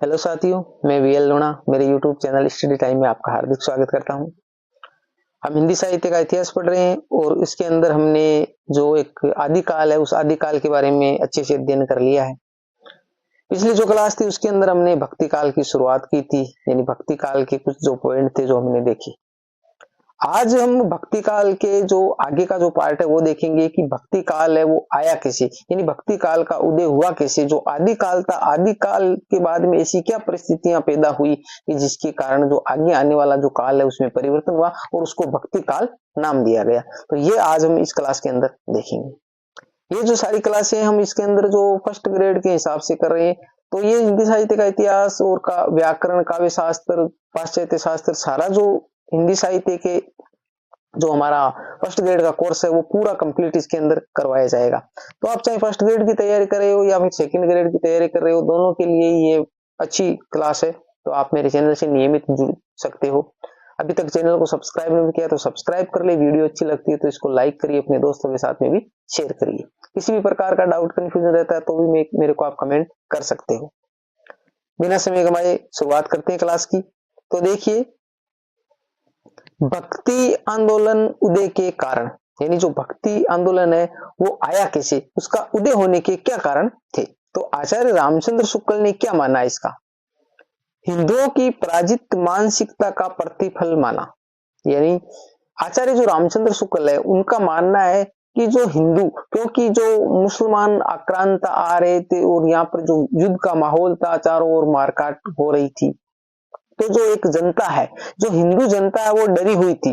Hello साथियों, मैं V L लोना मेरे यूट्यूब चैनल स्टडी टाइम में आपका हार्दिक स्वागत करता हूं। हम हिंदी साहित्य का इतिहास पढ़ रहे हैं और इसके अंदर हमने जो एक आदिकाल है उस आदिकाल के बारे में अच्छे से अध्ययन कर लिया है। पिछली जो क्लास थी उसके अंदर हमने भक्ति काल की शुरुआत की थी, यानी भक्ति काल के कुछ जो पॉइंट थे जो हमने देखे। आज हम भक्ति काल के जो आगे का जो पार्ट है वो देखेंगे कि भक्ति काल है वो आया कैसे, यानी भक्ति काल का उदय हुआ कैसे। जो आदि काल था, आदि काल के बाद में ऐसी क्या परिस्थितियां पैदा हुई कि जिसके कारण जो आगे आने वाला जो काल है उसमें परिवर्तन हुआ और उसको भक्ति काल नाम दिया गया। तो ये आज हम इस क्लास के अंदर देखेंगे। ये जो सारी क्लासें हम इसके अंदर जो फर्स्ट ग्रेड के हिसाब से कर रहे हैं, तो ये हिंदी साहित्य का इतिहास और का व्याकरण, काव्य शास्त्र, पाश्चात्य शास्त्र, सारा जो हिंदी साहित्य के जो हमारा फर्स्ट ग्रेड का कोर्स है वो पूरा कंप्लीट इसके अंदर करवाया जाएगा। तो आप चाहे फर्स्ट ग्रेड की तैयारी कर रहे हो या फिर सेकंड ग्रेड की तैयारी कर रहे हो, दोनों के लिए ये अच्छी क्लास है। तो आप मेरे चैनल से नियमित जुड़ सकते हो। अभी तक चैनल को सब्सक्राइब नहीं किया तो सब्सक्राइब कर ले। वीडियो अच्छी लगती है तो इसको लाइक करिए, अपने दोस्तों के साथ में भी शेयर करिए। किसी भी प्रकार का डाउट, कंफ्यूजन रहता है तो भी मेरे को आप कमेंट कर सकते हो। बिना समय गंवाए शुरुआत करते हैं क्लास की। तो देखिए, भक्ति आंदोलन उदय के कारण, यानी जो भक्ति आंदोलन है वो आया कैसे, उसका उदय होने के क्या कारण थे। तो आचार्य रामचंद्र शुक्ल ने क्या माना इसका? हिंदुओं की पराजित मानसिकता का प्रतिफल माना। यानी आचार्य जो रामचंद्र शुक्ल है उनका मानना है कि जो हिंदू, क्योंकि जो मुसलमान आक्रांता आ रहे थे और यहाँ पर जो युद्ध का माहौल था, चारों ओर मारकाट हो रही थी, तो जो एक जनता है, जो हिंदू जनता है वो डरी हुई थी।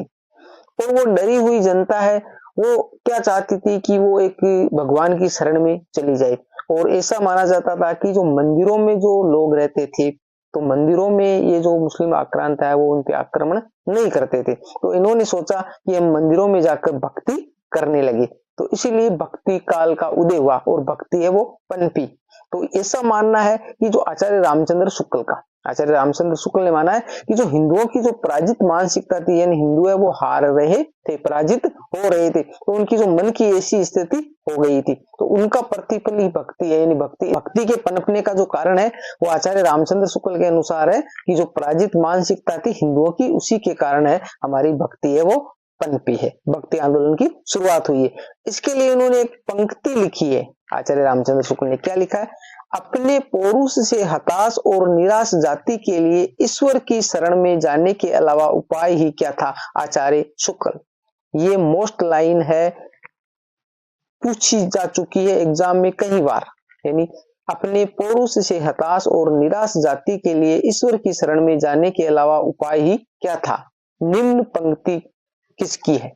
और वो डरी हुई जनता है वो क्या चाहती थी कि वो एक भगवान की शरण में चली जाए। और ऐसा माना जाता था कि जो मंदिरों में जो लोग रहते थे, तो मंदिरों में ये जो मुस्लिम आक्रांत है वो उन पे आक्रमण नहीं करते थे। तो इन्होंने सोचा कि हम मंदिरों में जाकर भक्ति करने लगे। तो इसीलिए भक्ति काल का उदय हुआ और भक्ति है वो पनपी। तो ऐसा मानना है कि जो आचार्य रामचंद्र शुक्ल का, आचार्य रामचंद्र शुक्ल ने माना है कि जो हिंदुओं की जो पराजित मानसिकता थी, यानी हिंदू है वो हार रहे थे, पराजित हो रहे थे, तो उनकी जो मन की ऐसी स्थिति हो गई थी, तो उनका प्रतिफल ही भक्ति है। यानी भक्ति के पनपने का जो कारण है वो आचार्य रामचंद्र शुक्ल के अनुसार है कि जो पराजित मानसिकता थी हिंदुओं की, उसी के कारण है हमारी भक्ति है वो पनपी है, भक्ति आंदोलन की शुरुआत हुई है। इसके लिए उन्होंने एक पंक्ति लिखी है। आचार्य रामचंद्र शुक्ल ने क्या लिखा है? अपने पौरुष से हताश और निराश जाति के लिए ईश्वर की शरण में जाने के अलावा उपाय ही क्या था, आचार्य शुक्ल। ये मोस्ट लाइन है, पूछी जा चुकी है एग्जाम में कई बार। यानी अपने पौरुष से हताश और निराश जाति के लिए ईश्वर की शरण में जाने के अलावा उपाय ही क्या था, निम्न पंक्ति किसकी है,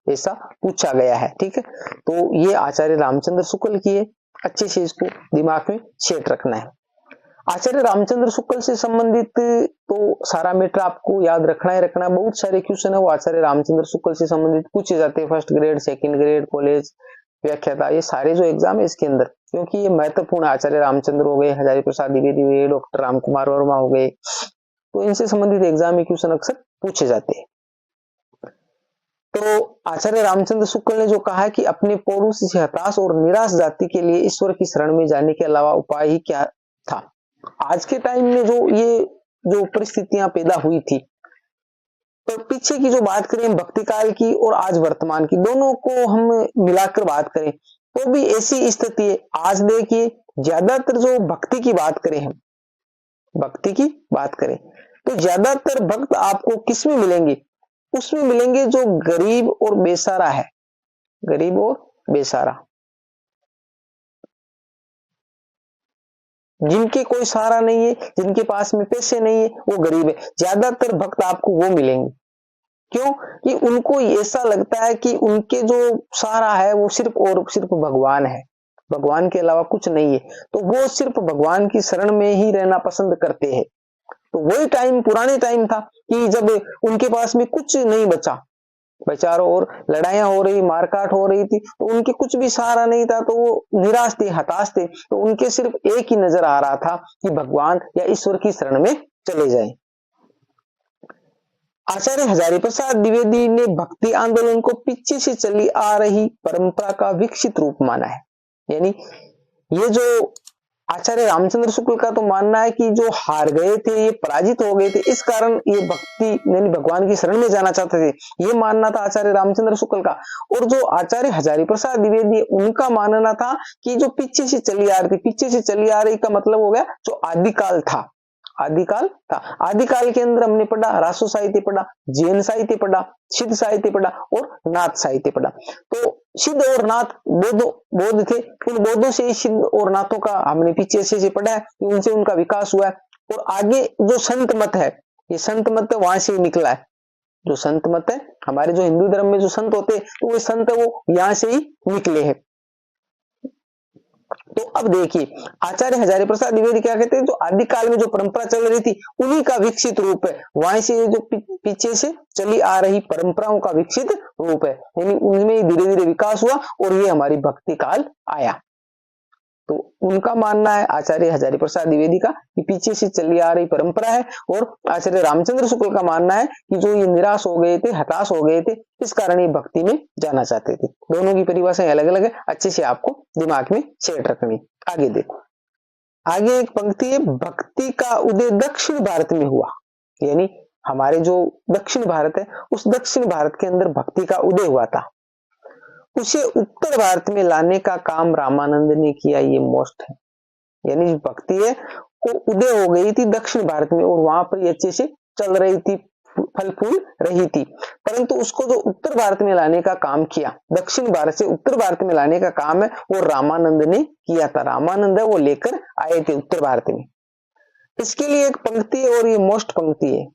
ऐसा पूछा गया है। ठीक है, तो ये आचार्य रामचंद्र शुक्ल की है। अच्छे से इसको दिमाग में सेट रखना है। आचार्य रामचंद्र शुक्ल से संबंधित तो सारा मैटर आपको याद रखना ही रखना। बहुत सारे क्वेश्चन है वो आचार्य रामचंद्र शुक्ल से संबंधित पूछे जाते हैं, first grade, second grade, college, व्याख्याता, ये सारे जो एग्जाम है इसके अंदर, क्योंकि ये महत्वपूर्ण। आचार्य रामचंद्र हो गए, हजारी प्रसाद द्विवेदी हुए, डॉक्टर रामकुमार वर्मा हो गए, तो इनसे संबंधित एग्जाम में क्वेश्चन अक्सर पूछे जाते हैं। तो आचार्य रामचंद्र शुक्ल ने जो कहा है कि अपने पौरुष से हताश और निराश जाति के लिए ईश्वर की शरण में जाने के अलावा उपाय ही क्या था। आज के टाइम में जो परिस्थितियां पैदा हुई थी, तो पीछे की जो बात करें भक्ति काल की और आज वर्तमान की, दोनों को हम मिलाकर बात करें तो भी ऐसी स्थिति है। आज देखिए, ज्यादातर जो भक्ति की बात करें, हम भक्ति की बात करें तो ज्यादातर भक्त आपको किस में मिलेंगे? उसमें मिलेंगे जो गरीब और बेसहारा है, गरीब और बेसहारा, जिनके कोई सहारा नहीं है, जिनके पास में पैसे नहीं है, वो गरीब है। ज्यादातर भक्त आपको वो मिलेंगे। क्यों? कि उनको ऐसा लगता है कि उनके जो सहारा है वो सिर्फ और सिर्फ भगवान है, भगवान के अलावा कुछ नहीं है। तो वो सिर्फ भगवान की शरण में ही रहना पसंद करते हैं। तो वही टाइम, पुराने टाइम था कि जब उनके पास में कुछ नहीं बचा, बेचारों और लड़ाइयां हो रही, मारकाट हो रही थी, तो उनके कुछ भी सहारा नहीं था, तो वो निराश थे, हताश थे। तो उनके सिर्फ एक ही नजर आ रहा था कि भगवान या ईश्वर की शरण में चले जाएं। आचार्य हजारी प्रसाद द्विवेदी ने भक्ति आंदोलन को पीछे से चली आ रही परंपरा का विकसित रूप माना है। यानी ये जो आचार्य रामचंद्र शुक्ल का तो मानना है कि जो हार गए थे, ये पराजित हो गए थे, इस कारण ये भक्ति यानी भगवान की शरण में जाना चाहते थे, ये मानना था आचार्य रामचंद्र शुक्ल का। और जो आचार्य हजारी प्रसाद द्विवेदी, उनका मानना था कि जो पीछे से चली आ रही थी, पीछे से चली आ रही का मतलब हो गया जो आदिकाल था, आदिकाल था। आदिकाल के अंदर हमने पढ़ा रासो साहित्य पढ़ा, जैन साहित्य पढ़ा, सिद्ध साहित्य पढ़ा और नाथ साहित्य पढ़ा। तो सिद्ध और नाथ बौद्ध थे, उन बौद्धों से सिद्ध और नाथों का हमने पीछे से पढ़ा है कि उनसे उनका विकास हुआ है। और आगे जो संत मत है, ये संत मत है वहां से ही निकला है। जो संत मत है, हमारे जो हिंदू धर्म में जो संत होते हैं, तो वो संत है वो यहां से ही निकले हैं। तो अब देखिए आचार्य हजारी प्रसाद द्विवेदी क्या कहते हैं, जो आदिकाल में जो परंपरा चल रही थी उन्हीं का विकसित रूप है, वहां से जो पीछे से चली आ रही परंपराओं का विकसित रूप है, यानी उनमें धीरे धीरे विकास हुआ और ये हमारी भक्ति काल आया। तो उनका मानना है आचार्य हजारी प्रसाद द्विवेदी का कि पीछे से चली आ रही परंपरा है। और आचार्य रामचंद्र शुक्ल का मानना है कि जो ये निराश हो गए थे, हताश हो गए थे, इस कारण ये भक्ति में जाना चाहते थे। दोनों की परिभाषाएं अलग अलग है, अच्छे से आपको दिमाग में सेट रखनी। आगे देखो, आगे एक पंक्ति है, भक्ति का उदय दक्षिण भारत में हुआ, यानी हमारे जो दक्षिण भारत है, उस दक्षिण भारत के अंदर भक्ति का उदय हुआ था, उसे उत्तर भारत में लाने का काम रामानंद ने किया। ये मोस्ट है, यानी जो भक्ति है वो उदय हो गई थी दक्षिण भारत में और वहां पर अच्छे से चल रही थी, फल फूल रही थी, परंतु उसको जो उत्तर भारत में लाने का काम किया, दक्षिण भारत से उत्तर भारत में लाने का काम है वो रामानंद ने किया था। रामानंद है वो लेकर आए थे उत्तर भारत में। इसके लिए एक पंक्ति है और ये मोस्ट पंक्ति है,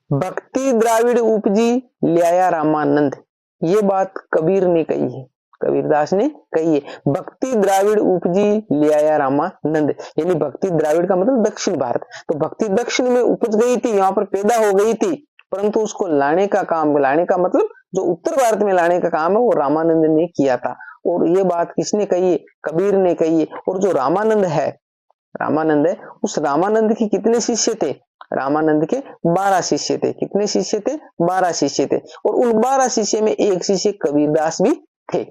भक्ति द्राविड़ उपजी लिया रामानंद। ये बात कबीर ने कही है, कबीरदास ने कही है, भक्ति द्राविड़ उपजी लिया रामानंद, यानी भक्ति द्राविड़ का मतलब दक्षिण भारत। तो भक्ति दक्षिण में उपज गई थी, यहाँ पर पैदा हो गई थी, परंतु उसको लाने का काम, लाने का मतलब जो उत्तर भारत में लाने का काम है वो रामानंद ने किया था। और ये बात किसने कही है, कबीर ने कही है। और जो रामानंद है, रामानंद है, उस रामानंद के कितने शिष्य थे, रामानंद के 12 शिष्य थे। कितने शिष्य थे, 12 शिष्य थे। और उन 12 शिष्य में एक शिष्य कबीरदास भी थे,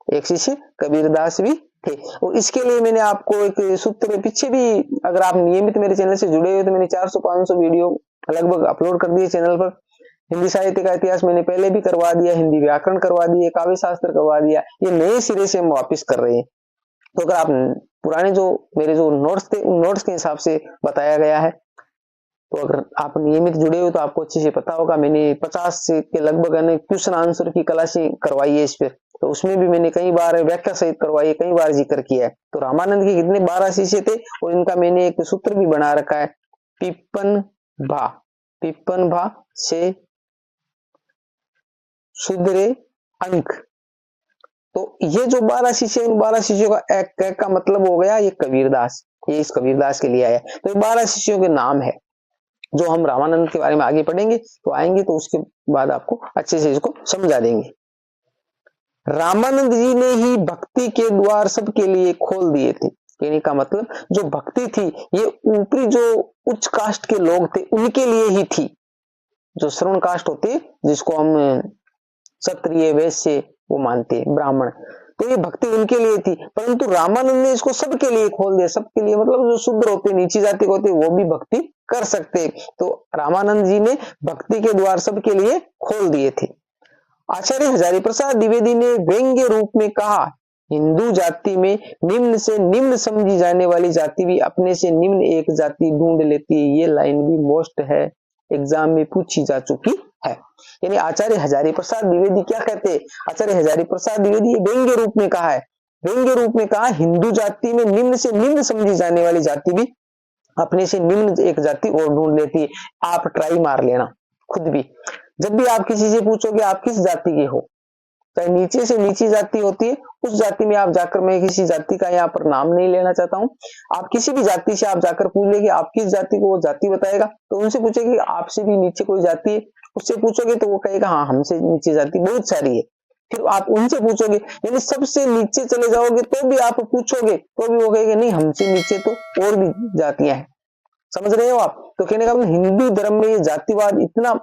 एक शिष्य कबीरदास भी थे। और इसके लिए मैंने आपको एक सूत्र पीछे भी, अगर आप नियमित मेरे चैनल से जुड़े हुए तो मैंने 400-500 वीडियो लगभग अपलोड कर दिए चैनल पर। हिंदी साहित्य का इतिहास मैंने पहले भी करवा दिया, हिंदी व्याकरण करवा दिए, काव्य शास्त्र करवा दिया, ये नए सिरे से हम वापिस कर रहे हैं। तो अगर आप पुराने जो मेरे जो नोट्स थे उन नोट्स के हिसाब से बताया गया है, तो अगर आप नियमित जुड़े हो तो आपको अच्छे से पता होगा। मैंने 50 से के लगभग क्वेश्चन आंसर की क्लासें करवाई है इस पर, तो उसमें भी मैंने कई बार व्याख्या सहित करवाई है, कई बार जिक्र किया है। तो रामानंद के कितने 12 शिष्य थे और इनका मैंने एक सूत्र भी बना रखा है, पिपन भा से सुधरे अंक। तो ये जो 12 शिष्य, इन 12 शिष्यों का एक का मतलब हो गया ये कबीरदास, ये इस कबीरदास के लिए आया। तो 12 शिष्यों के नाम है, जो हम रामानंद के बारे में आगे पढ़ेंगे तो आएंगे, तो उसके बाद आपको अच्छे से इसको समझा देंगे। रामानंद जी ने ही भक्ति के द्वार सबके लिए खोल दिए थे, कहने का मतलब जो भक्ति थी ये ऊपरी जो उच्च कास्ट के लोग थे उनके लिए ही थी, जो श्रवण कास्ट होती है जिसको हम क्षत्रिय वैश्य वो मानते हैं, ब्राह्मण, तो ये भक्ति उनके लिए थी। परंतु रामानंद ने इसको सबके लिए खोल दिया, सबके लिए मतलब जो शूद्र होते, नीची जाति के होते, वो भी भक्ति कर सकते। तो रामानंद जी ने भक्ति के द्वार सबके लिए खोल दिए थे। आचार्य हजारी प्रसाद द्विवेदी ने व्यंग्य रूप में कहा, हिंदू जाति में निम्न से निम्न समझी जाने वाली जाति भी अपने से निम्न एक जाति ढूंढ लेती है। ये लाइन भी मोस्ट है, एग्जाम में पूछी जा चुकी है। यानी आचार्य हजारी प्रसाद द्विवेदी क्या कहते हैं, आचार्य हजारी प्रसाद द्विवेदी व्यंग्य रूप में कहा है, व्यंग्य रूप में कहा हिंदू जाति में निम्न से निम्न समझी जाने वाली जाति भी अपने से निम्न एक जाति और ढूंढ लेती है। आप ट्राई मार लेना खुद भी, जब भी आप किसी से पूछोगे आप किस जाति के हो, चाहे नीचे से नीची जाति होती है उस जाति में आप जाकर, मैं किसी जाति का यहाँ पर नाम नहीं लेना चाहता हूँ, आप किसी भी जाति से आप जाकर पूछ लेंगे आप किस जाति को, वो जाति बताएगा। तो उनसे पूछेगी आपसे भी नीचे कोई जाति है, उससे पूछोगे तो वो कहेगा हाँ हमसे नीचे जाति बहुत सारी है। फिर आप उनसे पूछोगे, यानी सबसे नीचे चले जाओगे तो भी आप पूछोगे तो भी वो कहेगा नहीं हमसे नीचे तो और भी जातियां हैं। समझ रहे हो आप? तो कहने का मतलब हिंदू धर्म में ये जातिवाद इतना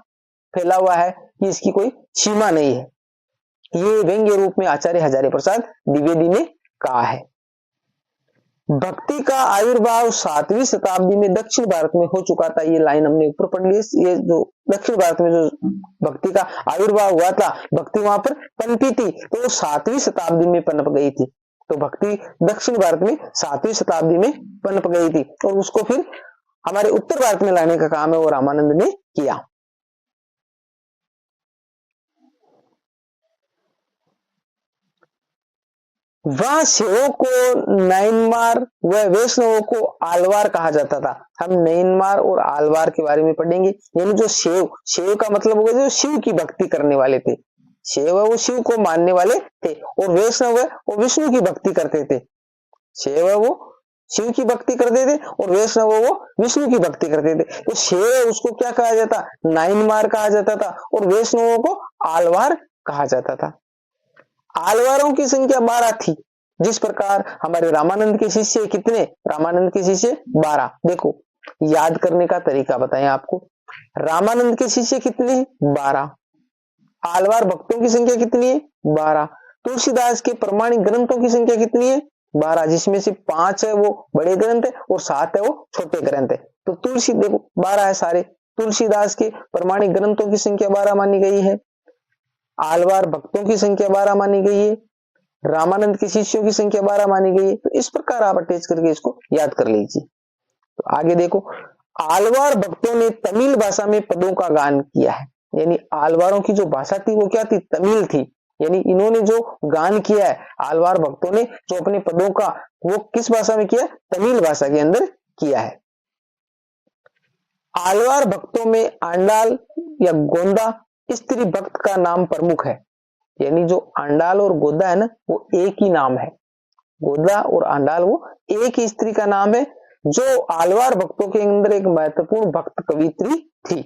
फैला हुआ है कि इसकी कोई सीमा नहीं है। ये व्यंग्य रूप में आचार्य हजारी प्रसाद द्विवेदी ने कहा है। भक्ति का आविर्भाव 7वीं शताब्दी में दक्षिण भारत में हो चुका था। ये लाइन हमने ऊपर पढ़ ली। ये जो दक्षिण भारत में जो भक्ति का आविर्भाव हुआ था, भक्ति वहां पर पनपी थी, तो वो 7वीं शताब्दी में पनप गई थी। तो भक्ति दक्षिण भारत में 7वीं शताब्दी में पनप गई थी और उसको फिर हमारे उत्तर भारत में लाने का काम है वो रामानंद ने किया। वह शिवों को नैनमार व वैष्णवों को आलवार कहा जाता था। हम नैनमार और आलवार के बारे में पढ़ेंगे। यानी जो शिव का मतलब होगा जो शिव की भक्ति करने वाले थे। शिव है वो शिव को मानने वाले थे और वैष्णव है वो विष्णु की भक्ति करते थे। शिव है वो शिव की भक्ति करते थे और वैष्णव वो विष्णु की भक्ति करते थे। तो शिव है उसको क्या कहा जाता, नैनमार कहा जाता था और वैष्णवों को आलवार कहा जाता था। आलवारों की संख्या 12 थी। जिस प्रकार हमारे रामानंद के शिष्य कितने, रामानंद के शिष्य 12। देखो याद करने का तरीका बताएं आपको। रामानंद के शिष्य कितने, 12। आलवार भक्तों की संख्या कितनी है, 12। तुलसीदास के प्रमाणिक ग्रंथों की संख्या कितनी है, 12, जिसमें से 5 है वो बड़े ग्रंथ है और 7 है वो छोटे ग्रंथ है। तो तुलसी देखो 12 है सारे। तुलसीदास के प्रमाणिक ग्रंथों की संख्या 12 मानी गई है। आलवार भक्तों की संख्या 12 मानी गई है। रामानंद के शिष्यों की संख्या 12 मानी गई है। तो इस प्रकार आप अटैच करके इसको याद कर लीजिए। तो आगे देखो, आलवार भक्तों ने तमिल भाषा में पदों का गान किया है। यानी आलवारों की जो भाषा थी वो क्या थी, तमिल थी। यानी इन्होंने जो गान किया है आलवार भक्तों ने जो अपने पदों का, वो किस भाषा में किया, तमिल भाषा के अंदर किया है। आलवार भक्तों में आंडाल या गोंदा स्त्री भक्त का नाम प्रमुख है। यानी जो आंडाल और गोदा है ना वो एक ही नाम है। गोदा और आंडाल वो एक ही स्त्री का नाम है। जो आलवार भक्तों के अंदर एक महत्वपूर्ण भक्त कवित्री थी।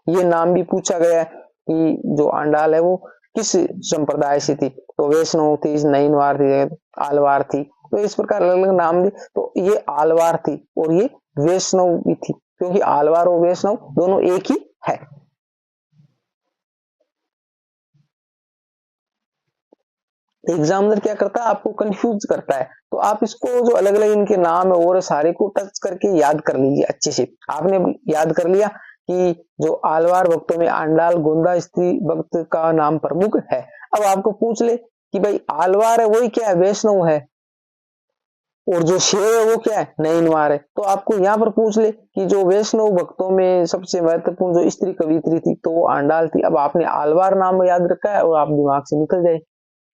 ये नाम भी पूछा गया है कि जो आंडाल है वो किस संप्रदाय से थी, तो वैष्णव थी, नैनवार थी, आलवार थी। तो इस प्रकार अलग अलग नाम दी। तो ये आलवार थी और ये वैष्णव भी थी, क्योंकि आलवार और वैष्णव दोनों एक ही है। एग्जामिनर क्या करता है, आपको कंफ्यूज करता है। तो आप इसको जो अलग अलग इनके नाम है और सारे को टच करके याद कर लीजिए अच्छे से। आपने याद कर लिया कि जो आलवार भक्तों में आंडाल गोंदा स्त्री भक्त का नाम प्रमुख है। अब आपको पूछ ले कि भाई आलवार है वही क्या है, वैष्णव है, और जो शिव है वो क्या है, नैनवार है। तो आपको यहाँ पर पूछ ले कि जो वैष्णव भक्तों में सबसे महत्वपूर्ण जो स्त्री कवित्री थी तो वो आंडाल थी। अब आपने आलवार नाम याद रखा है और आप दिमाग से निकल जाए।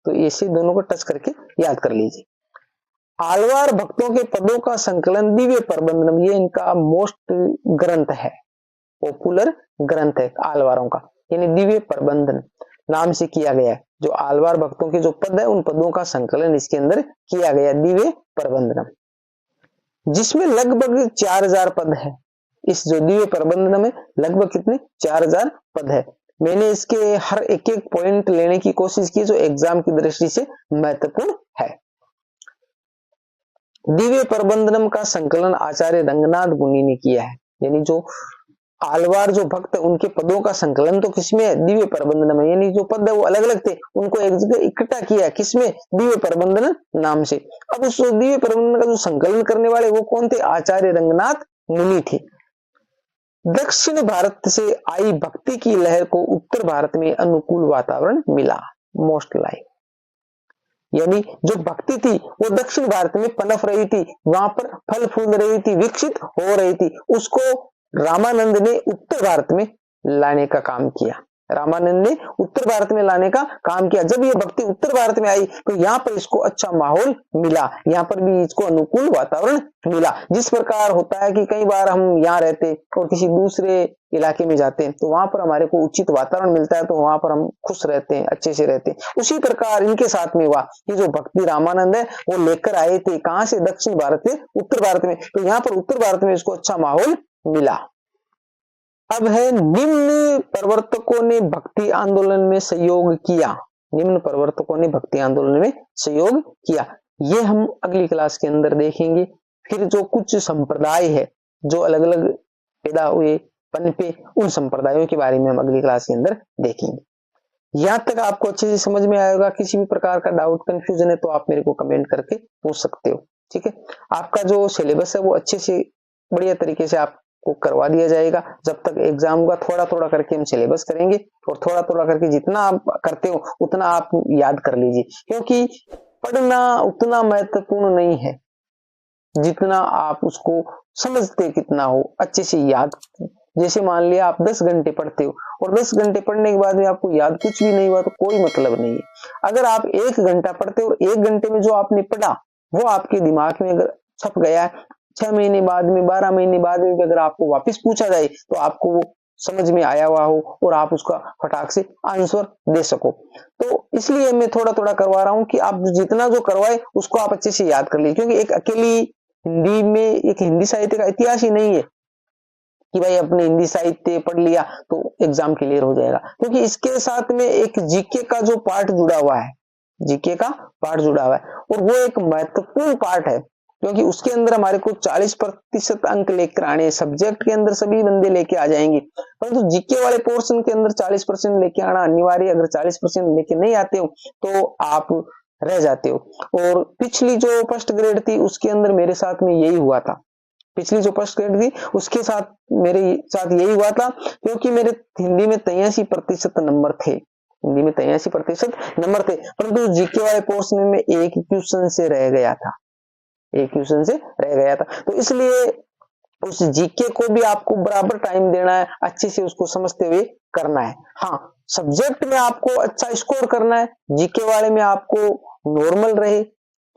तो ऐसे दोनों को टच करके याद कर लीजिए। आलवार भक्तों के पदों का संकलन दिव्य प्रबंधनम, ये इनका मोस्ट ग्रंथ है, पॉपुलर ग्रंथ है आलवारों का। यानी दिव्य प्रबंधन नाम से किया गया है। जो आलवार भक्तों के जो पद है उन पदों का संकलन इसके अंदर किया गया, दिव्य प्रबंधनम, जिसमें लगभग 4000 पद है। इस जो दिव्य प्रबंधनम में लगभग कितने, 4000 पद है। मैंने इसके हर एक एक पॉइंट लेने की कोशिश की जो एग्जाम की दृष्टि से महत्वपूर्ण है। दिव्य प्रबंधनम का संकलन आचार्य रंगनाथ मुनि ने किया है। यानी जो आलवार जो भक्त है उनके पदों का संकलन तो किसमें है, दिव्य प्रबंधनम में। यानी जो पद है वो अलग अलग थे, उनको एक जगह इकट्ठा किया है, किसमें, दिव्य प्रबंधन नाम से। अब उस दिव्य प्रबंधन का जो संकलन करने वाले वो कौन थे, आचार्य रंगनाथ मुनि थे। दक्षिण भारत से आई भक्ति की लहर को उत्तर भारत में अनुकूल वातावरण मिला, मोस्ट लाइक। यानी जो भक्ति थी वो दक्षिण भारत में पनप रही थी, वहां पर फल फूल रही थी, विकसित हो रही थी। उसको रामानंद ने उत्तर भारत में लाने का काम किया। रामानंद ने उत्तर भारत में लाने का काम किया। जब ये भक्ति उत्तर भारत में आई तो यहाँ पर इसको अच्छा माहौल मिला, यहाँ पर भी इसको अनुकूल वातावरण मिला। जिस प्रकार होता है कि कई बार हम यहाँ रहते और किसी दूसरे इलाके में जाते हैं तो वहां पर हमारे को उचित वातावरण मिलता है, तो वहां पर हम खुश रहते हैं, अच्छे से रहते हैं। उसी प्रकार इनके साथ में हुआ कि जो भक्ति रामानंद है वो लेकर आए थे, कहां से, दक्षिण भारत से उत्तर भारत में। तो यहाँ पर उत्तर भारत में इसको अच्छा माहौल मिला। अब है निम्न प्रवर्तकों ने भक्ति आंदोलन में सहयोग किया। निम्न प्रवर्तकों ने भक्ति आंदोलन में सहयोग किया, ये हम अगली क्लास के अंदर देखेंगे। फिर जो कुछ संप्रदाय है जो अलग अलग पैदा हुए पनपे, उन संप्रदायों के बारे में हम अगली क्लास के अंदर देखेंगे। यहां तक आपको अच्छे से समझ में आएगा। किसी भी प्रकार का डाउट कंफ्यूजन है तो आप मेरे को कमेंट करके पूछ सकते हो। ठीक है, आपका जो सिलेबस है वो अच्छे से बढ़िया तरीके से आपको करवा दिया जाएगा। जब तक एग्जाम होगा थोड़ा थोड़ा करके हम सिलेबस करेंगे और थोड़ा थोड़ा करके जितना आप करते हो उतना आप याद कर लीजिए, क्योंकि पढ़ना उतना महत्वपूर्ण नहीं है जितना आप उसको समझते कितना हो, अच्छे से याद। जैसे मान लिया आप 10 घंटे पढ़ते हो और 10 घंटे पढ़ने के बाद में आपको याद कुछ भी नहीं हुआ तो कोई मतलब नहीं है। अगर आप 1 घंटा पढ़ते हो, 1 घंटे में जो आपने पढ़ा वो आपके दिमाग में अगर छप गया है, 6 महीने बाद में, 12 महीने बाद में अगर आपको वापस पूछा जाए तो आपको वो समझ में आया हुआ हो और आप उसका फटाक से आंसर दे सको। तो इसलिए मैं थोड़ा थोड़ा करवा रहा हूं कि आप जितना जो करवाए उसको आप अच्छे से याद कर लीजिए, क्योंकि एक अकेली हिंदी में एक हिंदी साहित्य का इतिहास ही नहीं है कि भाई अपने हिंदी साहित्य पढ़ लिया तो एग्जाम क्लियर हो जाएगा, क्योंकि इसके साथ में एक जीके का जो पार्ट जुड़ा हुआ है, जीके का पार्ट जुड़ा हुआ है और वो एक महत्वपूर्ण पार्ट है, क्योंकि उसके अंदर हमारे को 40% अंक लेकर आने। सब्जेक्ट के अंदर सभी बंदे लेके आ जाएंगे, परंतु जीके वाले पोर्शन के अंदर 40% लेके आना अनिवार्य। अगर 40% लेके नहीं आते हो तो आप रह जाते हो। और पिछली जो फर्स्ट ग्रेड थी उसके अंदर मेरे साथ में यही हुआ था, पिछली जो फर्स्ट ग्रेड थी उसके साथ मेरे साथ यही हुआ था, क्योंकि मेरे हिंदी में 83% नंबर थे, हिंदी में 83% नंबर थे, परंतु जीके वाले पोर्शन में एक क्वेश्चन से रह गया था, एक क्वेश्चन से रह गया था। तो इसलिए उस जीके को भी आपको बराबर टाइम देना है, अच्छे से उसको समझते हुए करना है। हाँ, सब्जेक्ट में आपको अच्छा स्कोर करना है, जीके वाले में आपको नॉर्मल रहे।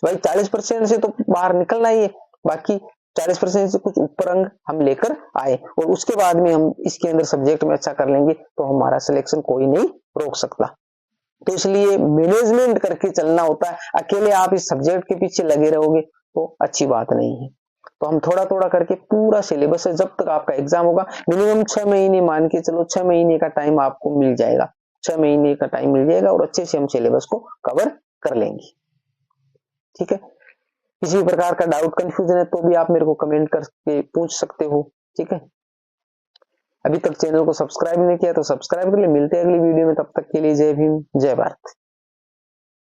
भाई 40% से तो बाहर निकलना ही है, बाकी 40% से कुछ ऊपर अंक हम लेकर आए और उसके बाद में हम इसके अंदर सब्जेक्ट में अच्छा कर लेंगे तो हमारा सिलेक्शन कोई नहीं रोक सकता। तो इसलिए मैनेजमेंट करके चलना होता है, अकेले आप इस सब्जेक्ट के पीछे लगे रहोगे तो अच्छी बात नहीं है। तो हम थोड़ा थोड़ा करके पूरा सिलेबस है, जब तक आपका एग्जाम होगा मिनिमम 6 महीने मान के चलो, 6 महीने का टाइम आपको मिल जाएगा, 6 महीने का टाइम मिल जाएगा और अच्छे से हम सिलेबस को कवर कर लेंगे। ठीक है, किसी प्रकार का डाउट कंफ्यूजन है तो भी आप मेरे को कमेंट करके पूछ सकते हो। ठीक है, अभी तक चैनल को सब्सक्राइब नहीं किया तो सब्सक्राइब कर ले। मिलते हैं अगली वीडियो में, तब तक के लिए जय भीम जय भारत।